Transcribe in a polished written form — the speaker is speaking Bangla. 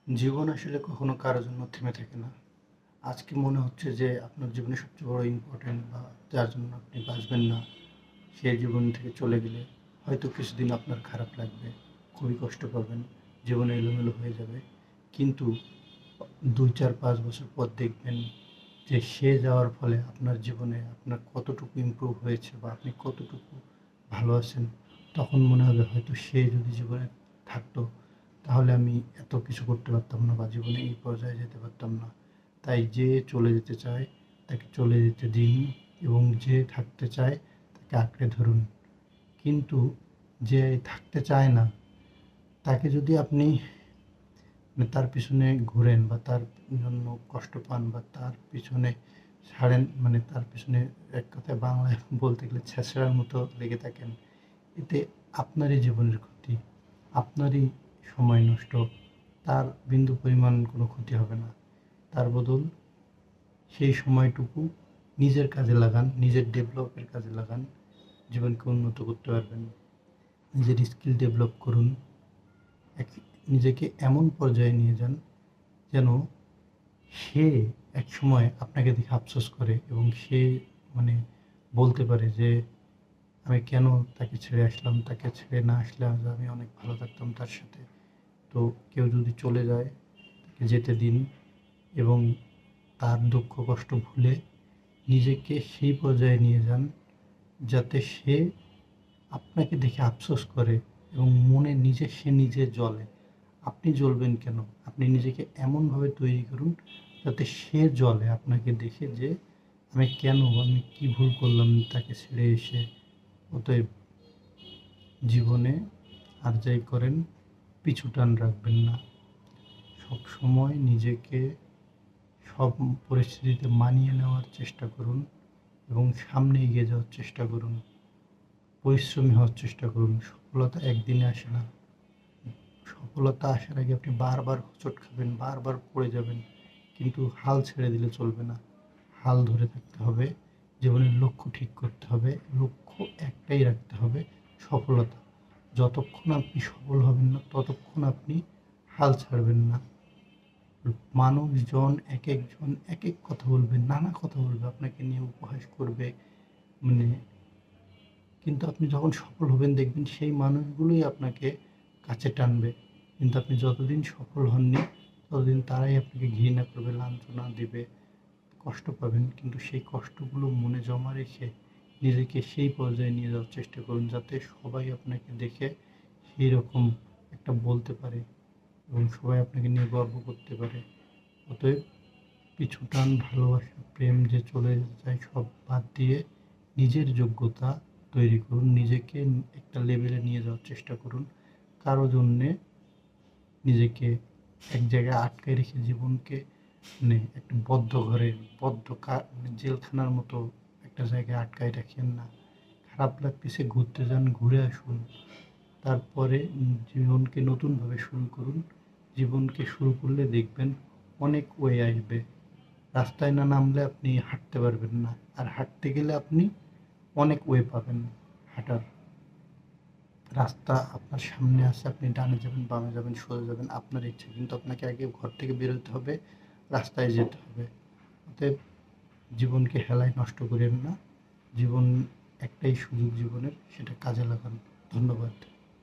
জীবন আসলে কখনো কারো জন্য থেমে থাকে না। আজকে মনে হচ্ছে যে আপনার জীবনে সবচেয়ে বড় ইম্পর্টেন্ট বা যার জন্য আপনি বাঁচবেন না, সে জীবন থেকে চলে গেলে হয়তো কিছুদিন আপনার খারাপ লাগবে, খুবই কষ্ট পাবেন, জীবন এলোমেলো হয়ে যাবে। কিন্তু ২, ৪, ৫ বছর পর দেখবেন যে সে যাওয়ার ফলে আপনার জীবনে আপনার কতটুকু ইমপ্রুভ হয়েছে বা আপনি কতটুকু ভালো আছেন। তখন মনে হবে হয়তো সে যদি জীবনে থাকতো তাহলে আমি এত কিছু করতে পারতাম না বা জীবনে এই পর্যায়ে যেতে পারতাম না। তাই যে চলে যেতে চায় তাকে চলে যেতে দিন এবং যে থাকতে চায় তাকে আঁকড়ে ধরুন। কিন্তু যে থাকতে চায় না তাকে যদি আপনি মানে তার পিছনে ঘুরেন বা তার জন্য কষ্ট পান বা তার পিছনে ছাড়েন, মানে তার পিছনে এক কথায় বাংলায় বলতে গেলে ছেঁচড়ার মতো লেগে থাকেন, এতে আপনারই জীবনের ক্ষতি, আপনারই সময় নষ্ট। তার বিন্দু পরিমাণ কোনো ক্ষতি হবে না। তার বদল সেই সময়টুকু নিজের কাজে লাগান, নিজের ডেভেলপের কাজে লাগান, জীবনকে উন্নত করতে পারবেন। নিজের স্কিল ডেভেলপ করুন, এক নিজেকে এমন পর্যায়ে নিয়ে যান যেন সে একসময় আপনাকে দেখে আফসোস করে এবং সে মানে বলতে পারে যে আমি কেন তাকে ছেড়ে আসলাম, তাকে ছেড়ে না আসলে আজ আমি অনেক ভালো থাকতাম তার সাথে। তো কেউ যদি চলে যায় তাকে যেতে দিন এবং তার দুঃখ কষ্ট ভুলে নিজেকে সেই পর্যায়ে নিয়ে যান যাতে সে আপনাকে দেখে আফসোস করে এবং মনে সে নিজে জ্বলে। আপনি জ্বলবেন কেন? আপনি নিজেকে এমনভাবে তৈরি করুন যাতে সে জ্বলে আপনাকে দেখে যে আমি কি ভুল করলাম তাকে ছেড়ে এসে। অতএব জীবনে আর যাই করেন পিছু টান রাখবেন না। সবসময় নিজেকে সব পরিস্থিতিতে মানিয়ে নেওয়ার চেষ্টা করুন এবং সামনে এগিয়ে যাওয়ার চেষ্টা করুন। পরিশ্রমী হওয়ার চেষ্টা করুন। সফলতা একদিনে আসে না। সফলতা আসার আগে আপনি বারবার হোঁচট খাবেন, বারবার পড়ে যাবেন, কিন্তু হাল ছেড়ে দিলে চলবে না। হাল ধরে থাকতে হবে, জীবনের লক্ষ্য ঠিক করতে হবে, লক্ষ্য একটাই রাখতে হবে, সফলতা। যতক্ষণ আপনি সফল হবেন না ততক্ষণ আপনি হাল ছাড়বেন না। মানুষজন একজন এক এক কথা বলবে, নানা কথা বলবে, আপনাকে নিয়ে উপহাস করবে, মানে কিন্তু আপনি যখন সফল হবেন দেখবেন সেই মানুষগুলোই আপনাকে কাছে টানবে। কিন্তু আপনি যতদিন সফল হননি ততদিন তারাই আপনাকে ঘৃণা করবে, লাঞ্ছনা দিবে, কষ্ট পাবেন। কিন্তু সেই কষ্টগুলো মনে জমা রেখে নিজেকে সেই পর্যায়ে নিয়ে যাওয়ার চেষ্টা করুন যাতে সবাই আপনাকে দেখে সেই রকম একটা বলতে পারে এবং সবাই আপনাকে নিয়ে গর্ব করতে পারে। অতএব পিছু টান, ভালোবাসা, প্রেম যে চলে যায় সব বাদ দিয়ে নিজের যোগ্যতা তৈরি করুন, নিজেকে একটা লেভেলে নিয়ে যাওয়ার চেষ্টা করুন। কারো জন্যে নিজেকে এক জায়গায় আটকায় রেখে জীবনকে মানে একটা বদ্ধ ঘরে মানে জেলখানার মতো একটা জায়গায় আটকায় রাখেন না। খারাপ লাগতেছে ঘুরতে যান, ঘুরে আসুন। তারপরে জীবনকে নতুনভাবে শুরু করুন। জীবনকে শুরু করলে দেখবেন অনেক ওয়ে আসবে। রাস্তায় না নামলে আপনি হাঁটতে পারবেন না, আর হাঁটতে গেলে আপনি অনেক ওয়ে পাবেন হাঁটার। রাস্তা আপনার সামনে আছে, আপনি ডানে যাবেন, বামে যাবেন, সোজা যাবেন, আপনার ইচ্ছা, কিন্তু আপনাকে আগে ঘর থেকে বেরোতে হবে, রাস্তায় যেতে হবে। অতএব জীবনকে হেলায় নষ্ট করেন না। জীবন একটাই সুযোগ জীবনের, সেটা কাজে লাগান। ধন্যবাদ।